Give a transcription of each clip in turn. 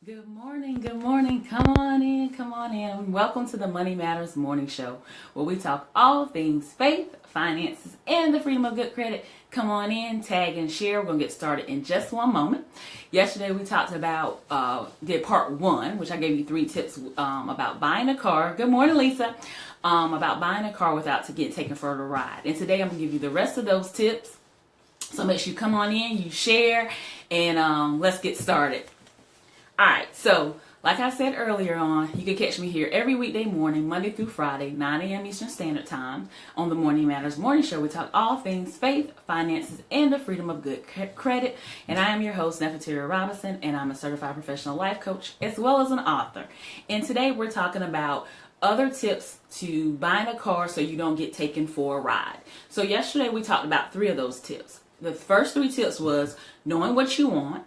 Good morning, good morning. Come on in, come on in. Welcome to the Money Matters Morning Show, where we talk all things faith, finances, and the freedom of good credit. Come on in, tag, and share. We're going to get started in just one moment. Yesterday we talked about, did part one, which I gave you 3 tips about buying a car. Good morning, Lisa. About buying a car without to get taken for a ride. And today I'm going to give you the rest of those tips. So make sure you come on in, you share, and let's get started. Alright, so like I said earlier on, you can catch me here every weekday morning, Monday through Friday, 9 a.m. Eastern Standard Time on the Morning Matters Morning Show. We talk all things faith, finances, and the freedom of good credit. And I am your host, Nefateria Robinson, and I'm a certified professional life coach as well as an author. And today we're talking about other tips to buying a car so you don't get taken for a ride. So yesterday we talked about 3 of those tips. The first 3 tips was knowing what you want.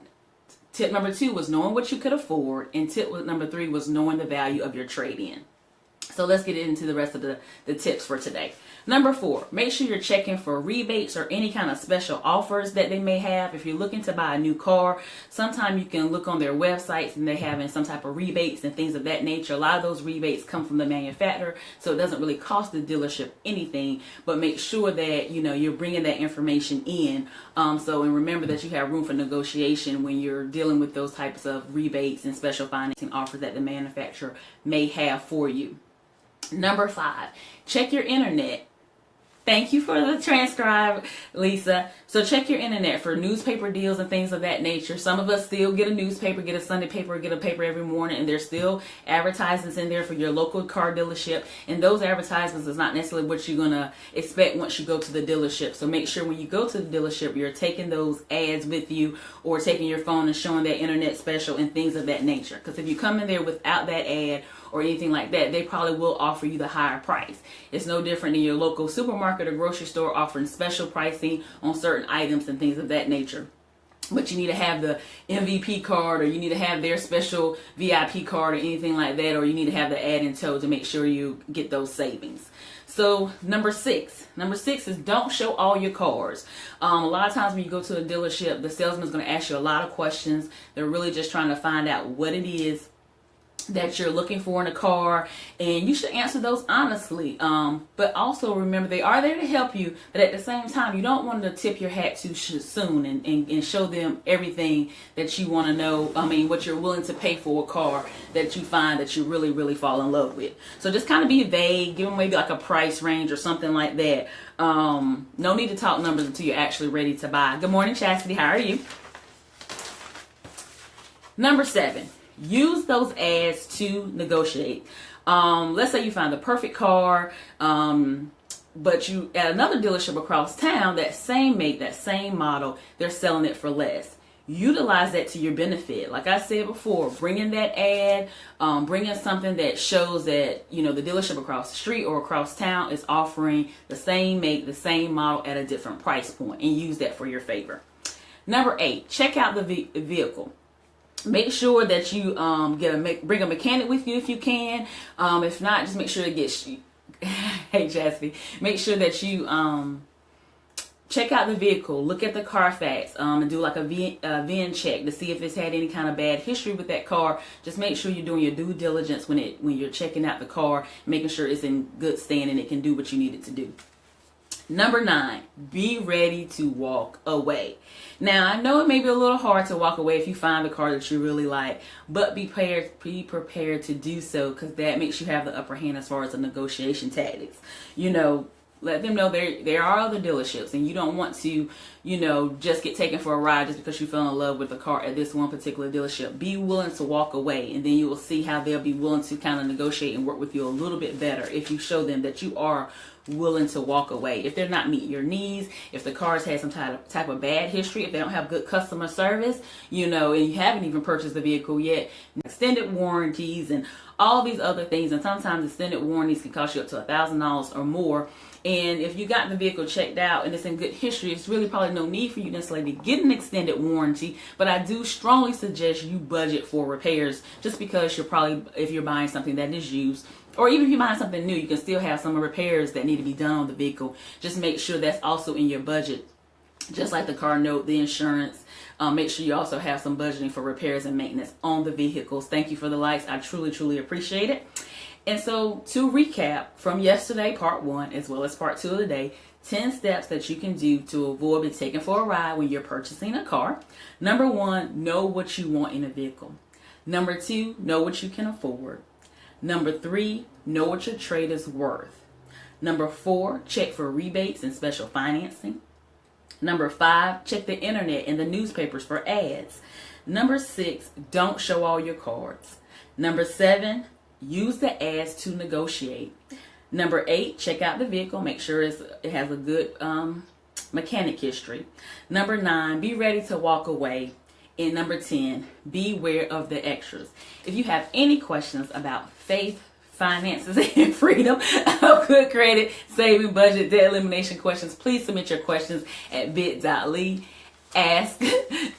Tip number 2 was knowing what you could afford. And tip number 3 was knowing the value of your trade-in. So let's get into the rest of the tips for today. Number 4, make sure you're checking for rebates or any kind of special offers that they may have. If you're looking to buy a new car, sometimes you can look on their websites and they have some type of rebates and things of that nature. A lot of those rebates come from the manufacturer, so it doesn't really cost the dealership anything, but make sure that you're bringing that information in. And remember that you have room for negotiation when you're dealing with those types of rebates and special financing offers that the manufacturer may have for you. Number 5, check your internet. Thank you for the transcribe, Lisa. So check your internet for newspaper deals and things of that nature. Some of us still get a newspaper, get a Sunday paper, get a paper every morning, and there's still advertisements in there for your local car dealership. And those advertisements is not necessarily what you're going to expect once you go to the dealership. So make sure when you go to the dealership, you're taking those ads with you or taking your phone and showing that internet special and things of that nature. Because if you come in there without that ad or anything like that, they probably will offer you the higher price. It's no different than your local supermarket or grocery store offering special pricing on certain items and things of that nature. But you need to have the MVP card, or you need to have their special VIP card or anything like that, or you need to have the ad in tow to make sure you get those savings. So number six is don't show all your cars. A lot of times when you go to a dealership, the salesman is going to ask you a lot of questions. They're really just trying to find out what it is that you're looking for in a car, and you should answer those honestly. But also remember, they are there to help you, but at the same time, you don't want to tip your hat too soon and show them everything that you want to know. What you're willing to pay for a car that you find that you really, really fall in love with. So just kind of be vague, give them maybe like a price range or something like that. No need to talk numbers until you're actually ready to buy. Good morning, Chastity. How are you? Number 7. Use those ads to negotiate. Let's say you find the perfect car, but you at another dealership across town, that same make, that same model, they're selling it for less. Utilize that to your benefit. Like I said before, bring in that ad, bring in something that shows that the dealership across the street or across town is offering the same make, the same model at a different price point, and use that for your favor. Number 8, check out the vehicle. Make sure that you bring a mechanic with you if you can. If not, just make sure it gets. Hey, Jasmine. Make sure that you check out the vehicle. Look at the Carfax and do like a VIN check to see if it's had any kind of bad history with that car. Just make sure you're doing your due diligence when you're checking out the car, making sure it's in good standing and it can do what you need it to do. Number 9, be ready to walk away. Now, I know it may be a little hard to walk away if you find the car that you really like, but be prepared to do so, because that makes you have the upper hand as far as the negotiation tactics. Let them know there are other dealerships, and you don't want to, just get taken for a ride just because you fell in love with a car at this one particular dealership. Be willing to walk away, and then you will see how they'll be willing to kind of negotiate and work with you a little bit better if you show them that you are willing to walk away. If they're not meeting your needs, if the car's had some type of bad history, if they don't have good customer service, and you haven't even purchased the vehicle yet, extended warranties and all these other things, and sometimes extended warranties can cost you up to $1,000 or more. And if you got the vehicle checked out and it's in good history, it's really probably no need for you necessarily to get an extended warranty. But I do strongly suggest you budget for repairs, just because if you're buying something that is used, or even if you're buying something new, you can still have some repairs that need to be done on the vehicle. Just make sure that's also in your budget just like the car note, the insurance. Make sure you also have some budgeting for repairs and maintenance on the vehicles. Thank you for the likes. I truly appreciate it. And so to recap from yesterday, part 1, as well as part 2 of the day, 10 steps that you can do to avoid being taken for a ride when you're purchasing a car. Number 1, know what you want in a vehicle. Number 2, know what you can afford. Number 3, know what your trade is worth. Number 4, check for rebates and special financing. Number 5, check the internet and the newspapers for ads. Number 6, don't show all your cards. Number 7, use the ads to negotiate. Number 8, check out the vehicle. Make sure it has a good mechanic history. Number 9, be ready to walk away. And number 10, beware of the extras. If you have any questions about faith, finances, and freedom of good credit, saving, budget, debt elimination questions, please submit your questions at bit.ly ask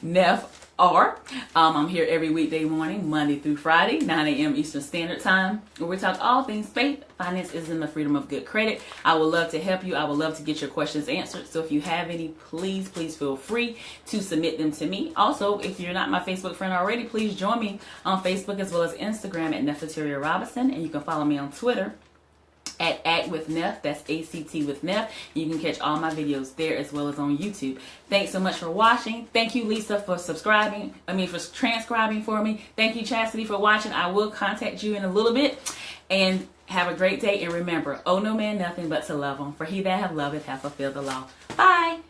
Nef R. I'm here every weekday morning, Monday through Friday, 9 a.m. Eastern Standard Time, where we talk all things faith, finances, and the freedom of good credit. I would love to help you. I would love to get your questions answered. So if you have any, please feel free to submit them to me. Also, if you're not my Facebook friend already, please join me on Facebook as well as Instagram at Nefateria Robinson, and you can follow me on Twitter at Act with Nef. That's ACT with Nef. You can catch all my videos there as well as on YouTube. Thanks so much for watching. Thank you, Lisa, for for transcribing for me. Thank you, Chastity, for watching. I will contact you in a little bit. And have a great day. And remember, owe no man nothing but to love him. For he that have loved hath fulfilled the law. Bye.